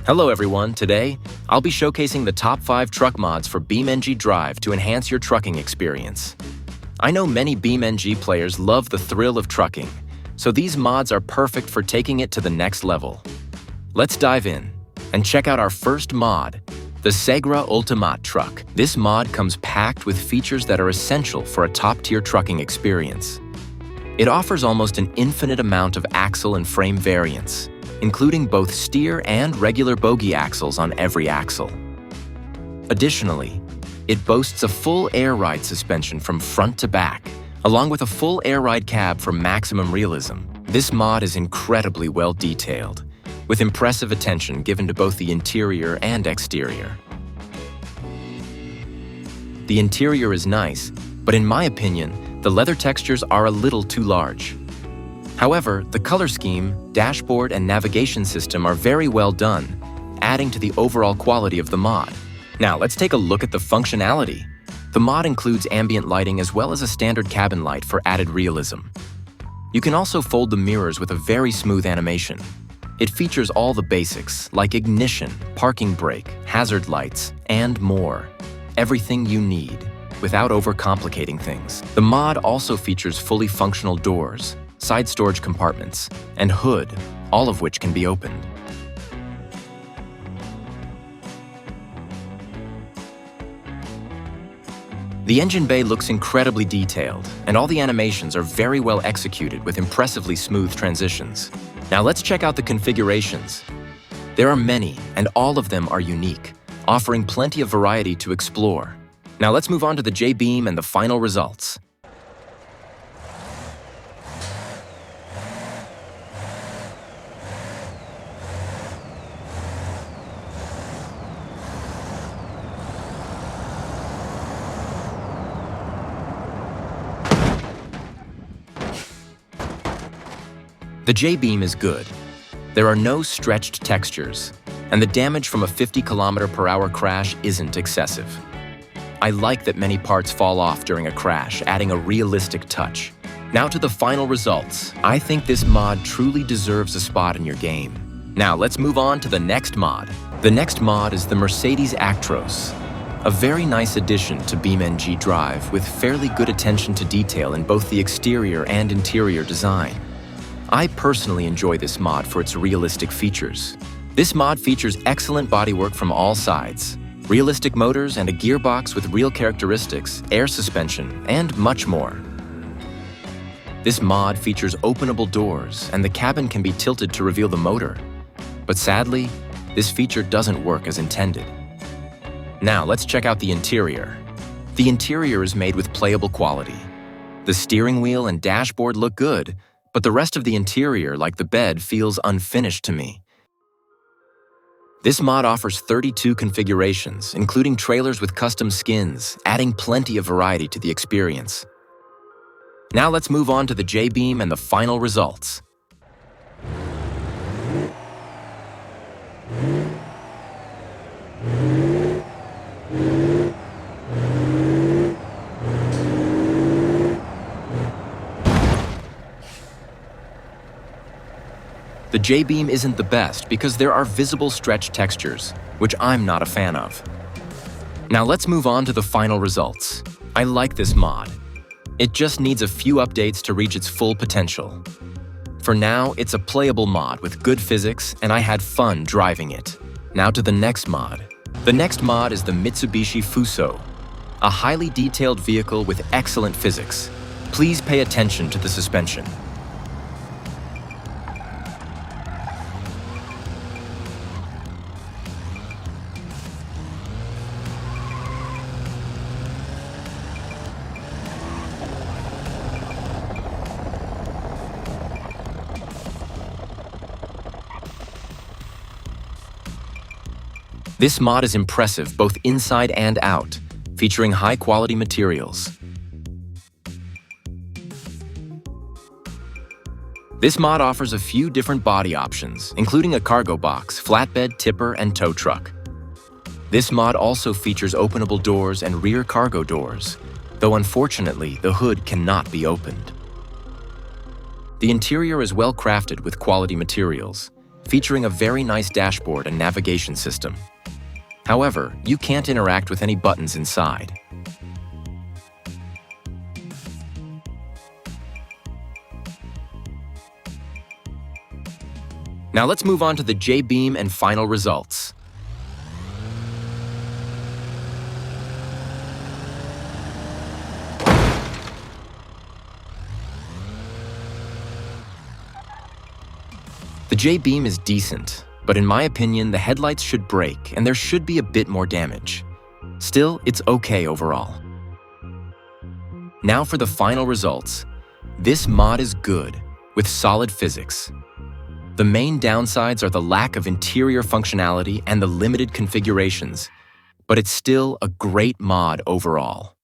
Hello everyone, today I'll be showcasing the top 5 truck mods for BeamNG Drive to enhance your trucking experience. I know many BeamNG players love the thrill of trucking, so these mods are perfect for taking it to the next level. Let's dive in and check out our first mod, the Segra Ultimat truck. This mod comes packed with features that are essential for a top-tier trucking experience. It offers almost an infinite amount of axle and frame variants, including both steer and regular bogie axles on every axle. Additionally, it boasts a full air ride suspension from front to back, along with a full air ride cab for maximum realism. This mod is incredibly well detailed, with impressive attention given to both the interior and exterior. The interior is nice, but in my opinion, the leather textures are a little too large. However, the color scheme, dashboard, and navigation system are very well done, adding to the overall quality of the mod. Now, let's take a look at the functionality. The mod includes ambient lighting as well as a standard cabin light for added realism. You can also fold the mirrors with a very smooth animation. It features all the basics, like ignition, parking brake, hazard lights, and more. Everything you need, without overcomplicating things. The mod also features fully functional doors, side storage compartments, and hood, all of which can be opened. The engine bay looks incredibly detailed, and all the animations are very well executed with impressively smooth transitions. Now let's check out the configurations. There are many, and all of them are unique, offering plenty of variety to explore. Now let's move on to the J-beam and the final results. The J-beam is good. There are no stretched textures, and the damage from a 50 km/h crash isn't excessive. I like that many parts fall off during a crash, adding a realistic touch. Now to the final results. I think this mod truly deserves a spot in your game. Now let's move on to the next mod. The next mod is the Mercedes Actros, a very nice addition to BeamNG Drive with fairly good attention to detail in both the exterior and interior design. I personally enjoy this mod for its realistic features. This mod features excellent bodywork from all sides, realistic motors and a gearbox with real characteristics, air suspension, and much more. This mod features openable doors, and the cabin can be tilted to reveal the motor. But sadly, this feature doesn't work as intended. Now let's check out the interior. The interior is made with playable quality. The steering wheel and dashboard look good, but the rest of the interior, like the bed, feels unfinished to me. This mod offers 32 configurations, including trailers with custom skins, adding plenty of variety to the experience. Now let's move on to the J-beam and the final results. The J-beam isn't the best because there are visible stretch textures, which I'm not a fan of. Now let's move on to the final results. I like this mod. It just needs a few updates to reach its full potential. For now, it's a playable mod with good physics, and I had fun driving it. Now to the next mod. The next mod is the Mitsubishi Fuso, a highly detailed vehicle with excellent physics. Please pay attention to the suspension. This mod is impressive both inside and out, featuring high-quality materials. This mod offers a few different body options, including a cargo box, flatbed, tipper, and tow truck. This mod also features openable doors and rear cargo doors, though unfortunately the hood cannot be opened. The interior is well crafted with quality materials, featuring a very nice dashboard and navigation system. However, you can't interact with any buttons inside. Now let's move on to the J-Beam and final results. The J-Beam is decent, but in my opinion, the headlights should break and there should be a bit more damage. Still, it's okay overall. Now for the final results. This mod is good, with solid physics. The main downsides are the lack of interior functionality and the limited configurations, but it's still a great mod overall.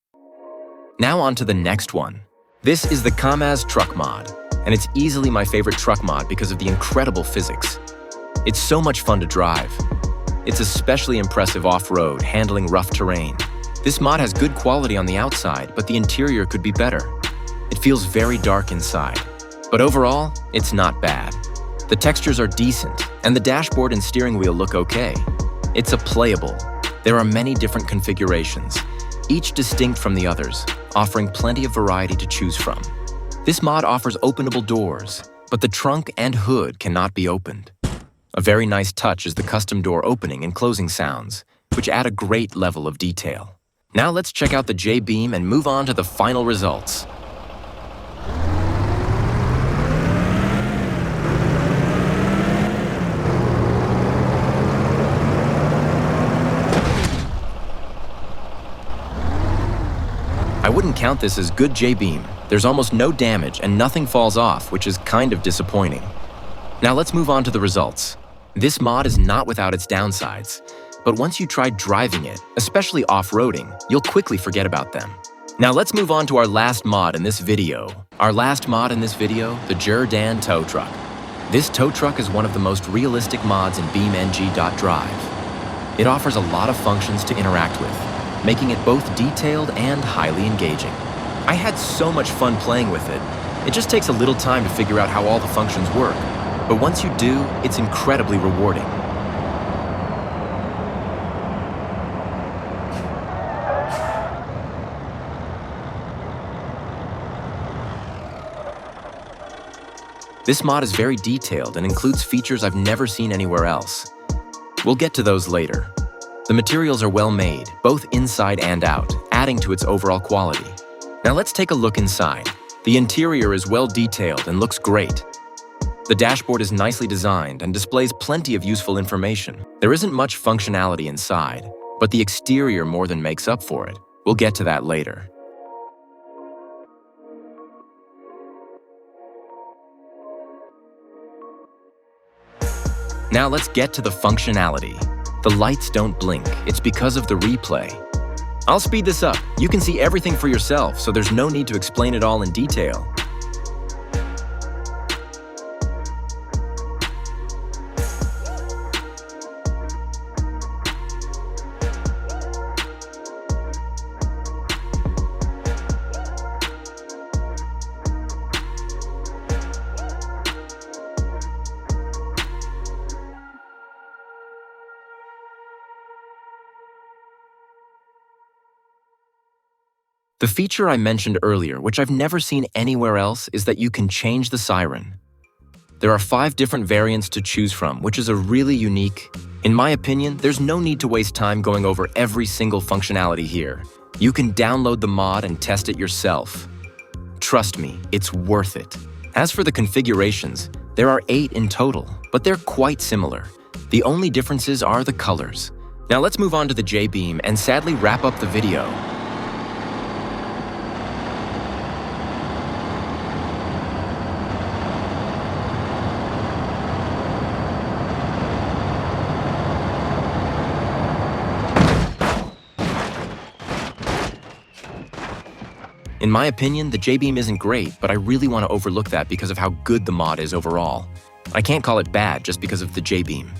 Now on to the next one. This is the Kamaz truck mod, and it's easily my favorite truck mod because of the incredible physics. It's so much fun to drive. It's especially impressive off-road, handling rough terrain. This mod has good quality on the outside, but the interior could be better. It feels very dark inside, but overall, it's not bad. The textures are decent, and the dashboard and steering wheel look okay. It's a playable. There are many different configurations, each distinct from the others, offering plenty of variety to choose from. This mod offers openable doors, but the trunk and hood cannot be opened. A very nice touch is the custom door opening and closing sounds, which add a great level of detail. Now let's check out the J-Beam and move on to the final results. I wouldn't count this as good J-Beam. There's almost no damage and nothing falls off, which is kind of disappointing. Now let's move on to the results. This mod is not without its downsides, but once you try driving it, especially off-roading, you'll quickly forget about them. Now let's move on to our last mod in this video. Our last mod in this video, the Jerr Dan tow truck. This tow truck is one of the most realistic mods in BeamNG.drive. It offers a lot of functions to interact with, making it both detailed and highly engaging. I had so much fun playing with it. It just takes a little time to figure out how all the functions work, but once you do, it's incredibly rewarding. This mod is very detailed and includes features I've never seen anywhere else. We'll get to those later. The materials are well made, both inside and out, adding to its overall quality. Now let's take a look inside. The interior is well detailed and looks great. The dashboard is nicely designed and displays plenty of useful information. There isn't much functionality inside, but the exterior more than makes up for it. We'll get to that later. Now let's get to the functionality. The lights don't blink. It's because of the replay. I'll speed this up. You can see everything for yourself, so there's no need to explain it all in detail. The feature I mentioned earlier, which I've never seen anywhere else, is that you can change the siren. There are 5 different variants to choose from, which is a really unique. In my opinion, there's no need to waste time going over every single functionality here. You can download the mod and test it yourself. Trust me, it's worth it. As for the configurations, there are 8 in total, but they're quite similar. The only differences are the colors. Now let's move on to the J-Beam and sadly wrap up the video. In my opinion, the J-Beam isn't great, but I really want to overlook that because of how good the mod is overall. I can't call it bad just because of the J-Beam.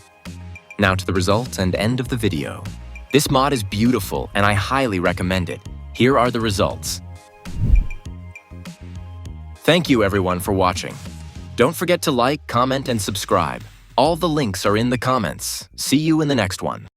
Now to the results and end of the video. This mod is beautiful and I highly recommend it. Here are the results. Thank you everyone for watching. Don't forget to like, comment, and subscribe. All the links are in the comments. See you in the next one.